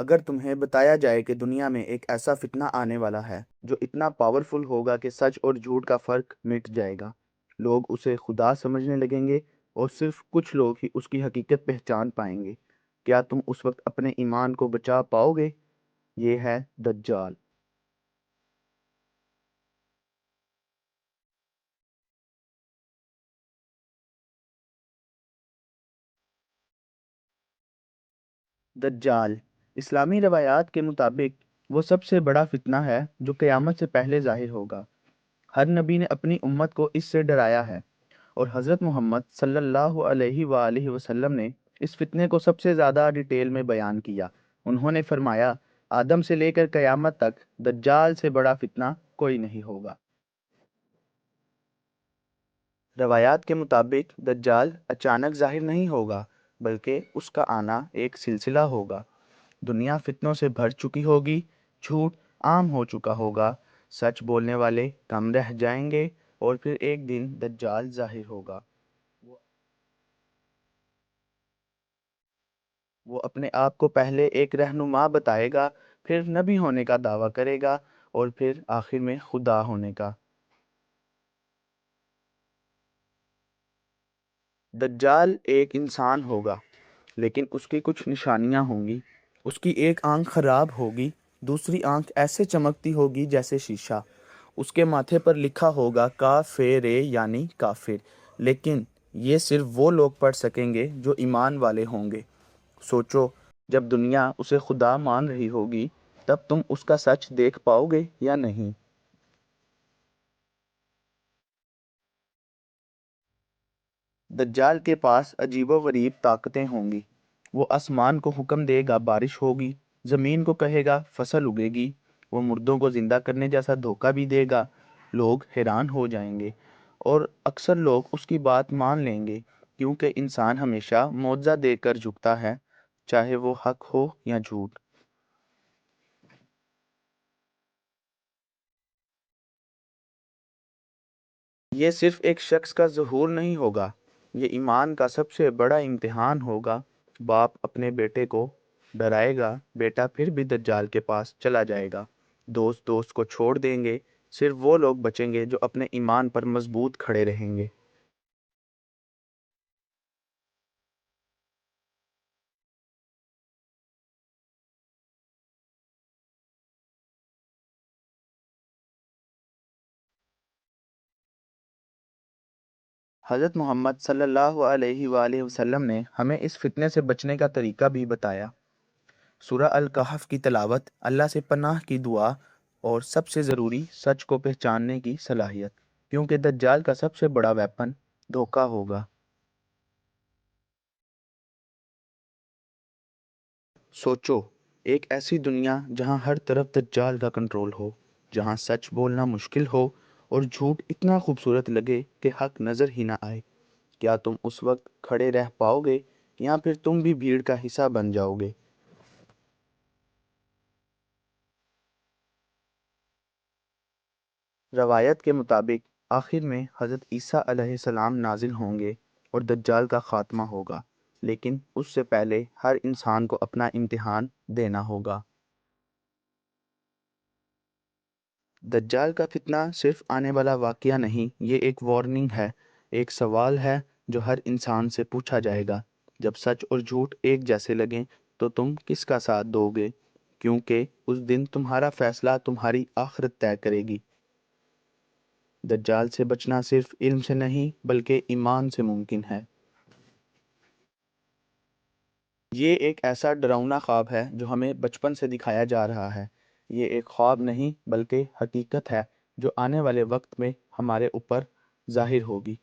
اگر تمہیں بتایا جائے کہ دنیا میں ایک ایسا فتنہ آنے والا ہے جو اتنا پاورفل ہوگا کہ سچ اور جھوٹ کا فرق مٹ جائے گا، لوگ اسے خدا سمجھنے لگیں گے اور صرف کچھ لوگ ہی اس کی حقیقت پہچان پائیں گے، کیا تم اس وقت اپنے ایمان کو بچا پاؤ گے؟ یہ ہے دجال۔ دجال اسلامی روایات کے مطابق وہ سب سے بڑا فتنہ ہے جو قیامت سے پہلے ظاہر ہوگا۔ ہر نبی نے اپنی امت کو اس سے ڈرایا ہے، اور حضرت محمد صلی اللہ علیہ وآلہ وسلم نے اس فتنے کو سب سے زیادہ ڈیٹیل میں بیان کیا۔ انہوں نے فرمایا، آدم سے لے کر قیامت تک دجال سے بڑا فتنہ کوئی نہیں ہوگا۔ روایات کے مطابق دجال اچانک ظاہر نہیں ہوگا، بلکہ اس کا آنا ایک سلسلہ ہوگا۔ دنیا فتنوں سے بھر چکی ہوگی، جھوٹ عام ہو چکا ہوگا، سچ بولنے والے کم رہ جائیں گے، اور پھر ایک دن دجال ظاہر ہوگا۔ وہ اپنے آپ کو پہلے ایک رہنما بتائے گا، پھر نبی ہونے کا دعویٰ کرے گا، اور پھر آخر میں خدا ہونے کا۔ دجال ایک انسان ہوگا، لیکن اس کی کچھ نشانیاں ہوں گی۔ اس کی ایک آنکھ خراب ہوگی، دوسری آنکھ ایسے چمکتی ہوگی جیسے شیشہ۔ اس کے ماتھے پر لکھا ہوگا کافر، یعنی کافر، لیکن یہ صرف وہ لوگ پڑھ سکیں گے جو ایمان والے ہوں گے۔ سوچو، جب دنیا اسے خدا مان رہی ہوگی، تب تم اس کا سچ دیکھ پاؤ گے یا نہیں؟ دجال کے پاس عجیب و غریب طاقتیں ہوں گی۔ وہ آسمان کو حکم دے گا بارش ہوگی، زمین کو کہے گا فصل اگے گی، وہ مردوں کو زندہ کرنے جیسا دھوکہ بھی دے گا۔ لوگ حیران ہو جائیں گے، اور اکثر لوگ اس کی بات مان لیں گے، کیونکہ انسان ہمیشہ معجزہ دے کر جھکتا ہے، چاہے وہ حق ہو یا جھوٹ۔ یہ صرف ایک شخص کا ظہور نہیں ہوگا، یہ ایمان کا سب سے بڑا امتحان ہوگا۔ باپ اپنے بیٹے کو ڈرائے گا، بیٹا پھر بھی دجال کے پاس چلا جائے گا۔ دوست دوست کو چھوڑ دیں گے، صرف وہ لوگ بچیں گے جو اپنے ایمان پر مضبوط کھڑے رہیں گے۔ حضرت محمد صلی اللہ علیہ وآلہ وسلم نے ہمیں اس فتنے سے بچنے کا طریقہ بھی بتایا۔ سورہ الکہف کی تلاوت، اللہ سے پناہ کی دعا، اور سب سے ضروری سچ کو پہچاننے کی صلاحیت، کیونکہ دجال کا سب سے بڑا ویپن دھوکہ ہوگا۔ سوچو، ایک ایسی دنیا جہاں ہر طرف دجال کا کنٹرول ہو، جہاں سچ بولنا مشکل ہو اور جھوٹ اتنا خوبصورت لگے کہ حق نظر ہی نہ آئے۔ کیا تم اس وقت کھڑے رہ پاؤ گے، یا پھر تم بھی بھیڑ کا حصہ بن جاؤ گے؟ روایت کے مطابق آخر میں حضرت عیسیٰ علیہ السلام نازل ہوں گے اور دجال کا خاتمہ ہوگا، لیکن اس سے پہلے ہر انسان کو اپنا امتحان دینا ہوگا۔ دجال کا فتنہ صرف آنے والا واقعہ نہیں، یہ ایک وارننگ ہے، ایک سوال ہے جو ہر انسان سے پوچھا جائے گا۔ جب سچ اور جھوٹ ایک جیسے لگیں تو تم کس کا ساتھ دو گے؟ کیونکہ اس دن تمہارا فیصلہ تمہاری آخرت طے کرے گی۔ دجال سے بچنا صرف علم سے نہیں بلکہ ایمان سے ممکن ہے۔ یہ ایک ایسا ڈراؤنا خواب ہے جو ہمیں بچپن سے دکھایا جا رہا ہے۔ یہ ایک خواب نہیں بلکہ حقیقت ہے جو آنے والے وقت میں ہمارے اوپر ظاہر ہوگی۔